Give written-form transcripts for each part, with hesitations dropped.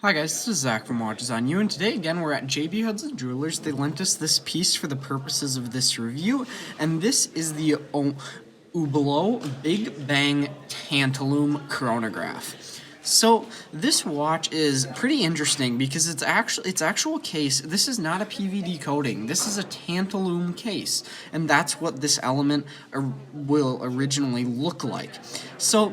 Hi guys, this is Zach from Watches on You, and today again we're at JB Hudson Jewelers. They lent us this piece for the purposes of this review, and this is the Hublot Big Bang Tantalum chronograph. So this watch is pretty interesting because its actual case. This is not a PVD coating. This is a tantalum case, and that's what this element will originally look like. So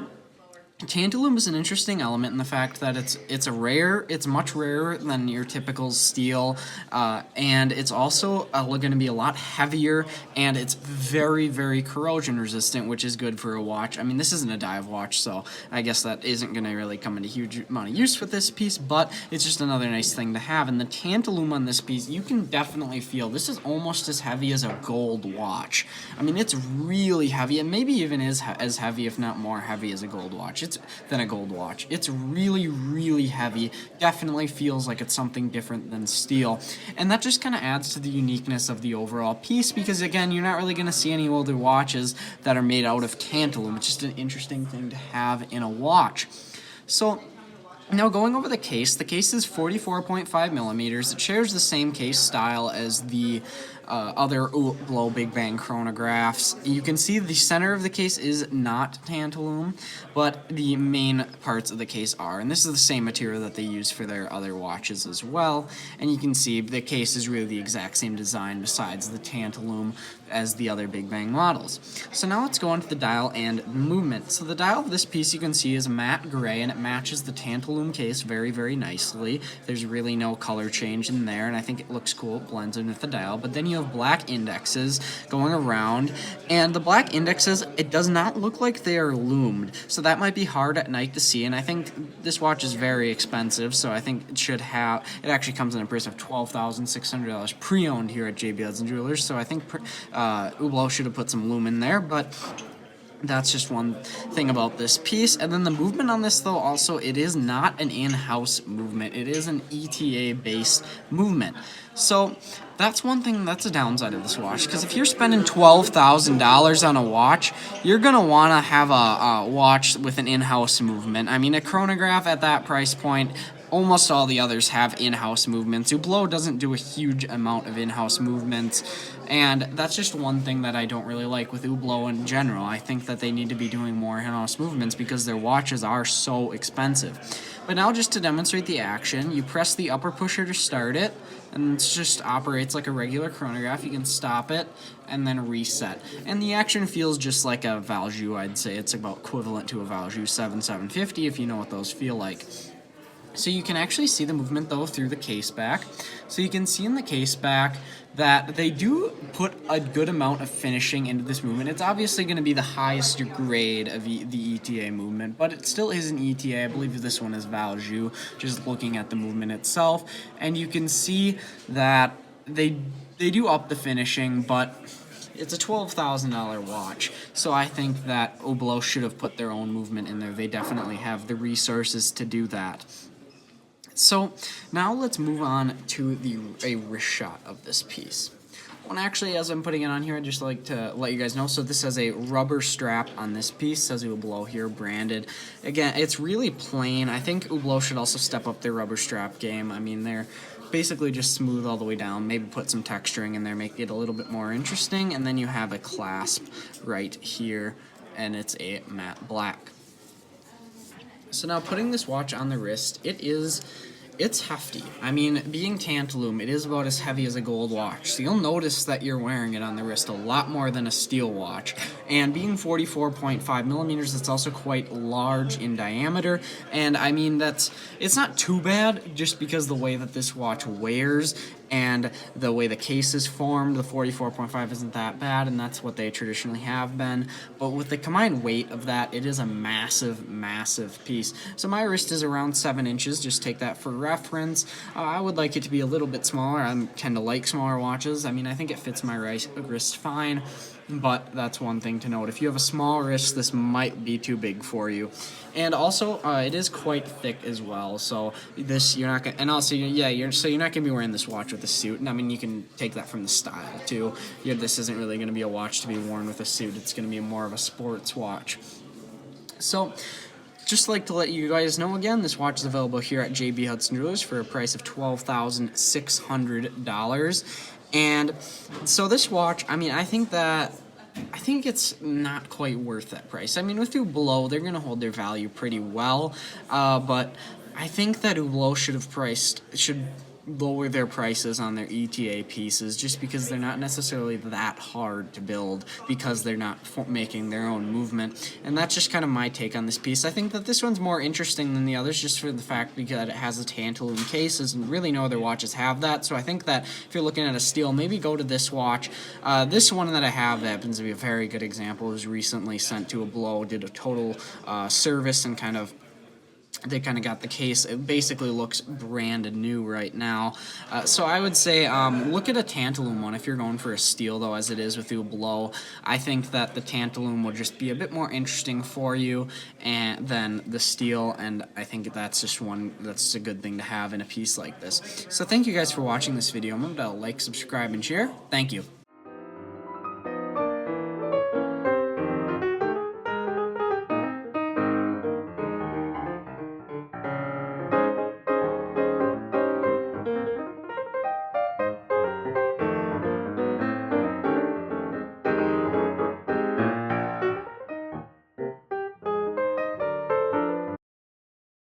tantalum is an interesting element in the fact that it's much rarer than your typical steel, and it's also going to be a lot heavier, and it's very, very corrosion resistant, which is good for a watch. I mean, this isn't a dive watch, so I guess that isn't going to really come into huge amount of use with this piece, but it's just another nice thing to have. And the tantalum on this piece, you can definitely feel this is almost as heavy as a gold watch. I mean, it's really heavy, and maybe even is as heavy, if not more heavy, as a gold watch. Than a gold watch. It's really, really heavy. Definitely feels like it's something different than steel. And that just kind of adds to the uniqueness of the overall piece because, again, you're not really going to see any older watches that are made out of tantalum. It's just an interesting thing to have in a watch. So now going over the case is 44.5 millimeters. It shares the same case style as the other Hublot Big Bang chronographs. You can see the center of the case is not tantalum, but the main parts of the case are. And this is the same material that they use for their other watches as well. And you can see the case is really the exact same design besides the tantalum as the other Big Bang models. So now let's go on to the dial and movement. So the dial of this piece you can see is matte gray, and it matches the tantalum case very, very nicely. There's really no color change in there, and I think it looks cool. It blends in with the dial. But then you have black indexes going around, and the black indexes, it does not look like they are loomed, so that might be hard at night to see. And I think this watch is very expensive, so I think it actually comes in a price of $12,600 pre-owned here at JB Hudson Jewelers, so I think Hublot should have put some lume in there, but that's just one thing about this piece. And then the movement on this, though, also, it is not an in-house movement. It is an ETA-based movement. So that's one thing that's a downside of this watch, because if you're spending $12,000 on a watch, you're going to want to have a watch with an in-house movement. I mean, a chronograph at that price point, almost all the others have in-house movements. Hublot doesn't do a huge amount of in-house movements, and that's just one thing that I don't really like with Hublot in general. I think that they need to be doing more in-house movements because their watches are so expensive. But now, just to demonstrate the action, you press the upper pusher to start it, and it just operates like a regular chronograph. You can stop it and then reset. And the action feels just like a Valjoux, I'd say. It's about equivalent to a Valjoux 750 if you know what those feel like. So you can actually see the movement, though, through the Caseback. So you can see in the Caseback that they do put a good amount of finishing into this movement. It's obviously going to be the highest grade of the ETA movement, but it still is an ETA. I believe this one is Valjoux, just looking at the movement itself. And you can see that they do up the finishing, but it's a $12,000 watch, so I think that Hublot should have put their own movement in there. They definitely have the resources to do that. So now let's move on to a wrist shot of this piece. Well, actually, as I'm putting it on here, I'd just like to let you guys know. So this has a rubber strap on this piece. It says Hublot here, branded. Again, it's really plain. I think Hublot should also step up their rubber strap game. I mean, they're basically just smooth all the way down. Maybe put some texturing in there, make it a little bit more interesting. And then you have a clasp right here, and it's a matte black. So now putting this watch on the wrist, it's hefty. I mean, being tantalum, it is about as heavy as a gold watch. So you'll notice that you're wearing it on the wrist a lot more than a steel watch. And being 44.5 millimeters, it's also quite large in diameter. And I mean, it's not too bad just because the way that this watch wears and the way the case is formed, the 44.5 isn't that bad, and that's what they traditionally have been. But with the combined weight of that, it is a massive, massive piece. So my wrist is around 7 inches. Just take that for reference. I would like it to be a little bit smaller. I tend to like smaller watches. I mean, I think it fits my wrist fine, but that's one thing to note. If you have a small wrist, this might be too big for you. And also, it is quite thick as well. So you're not gonna, and also, you're not gonna be wearing this watch with a suit. And I mean, you can take that from the style too. This isn't really gonna be a watch to be worn with a suit. It's gonna be more of a sports watch. So just like to let you guys know again, this watch is available here at JB Hudson Jewelers for a price of $12,600. And so this watch, I mean, I think it's not quite worth that price. I mean, with Hublot, they're going to hold their value pretty well, but I think that Hublot should lower their prices on their ETA pieces just because they're not necessarily that hard to build because they're not making their own movement. And that's just kind of my take on this piece. I think that this one's more interesting than the others just for the fact because it has a tantalum cases, and really no other watches have that. So I think that if you're looking at a steal, maybe go to this watch. This one that I have that happens to be a very good example. It was recently sent to Hublot, did a total service, and they kind of got the case. It basically looks brand new right now. So I would say look at a tantalum one if you're going for a steal, though, as it is with Hublot. I think that the tantalum will just be a bit more interesting for you than the steel, and I think that's just that's a good thing to have in a piece like this. So thank you guys for watching this video. Remember to like, subscribe, and share. Thank you.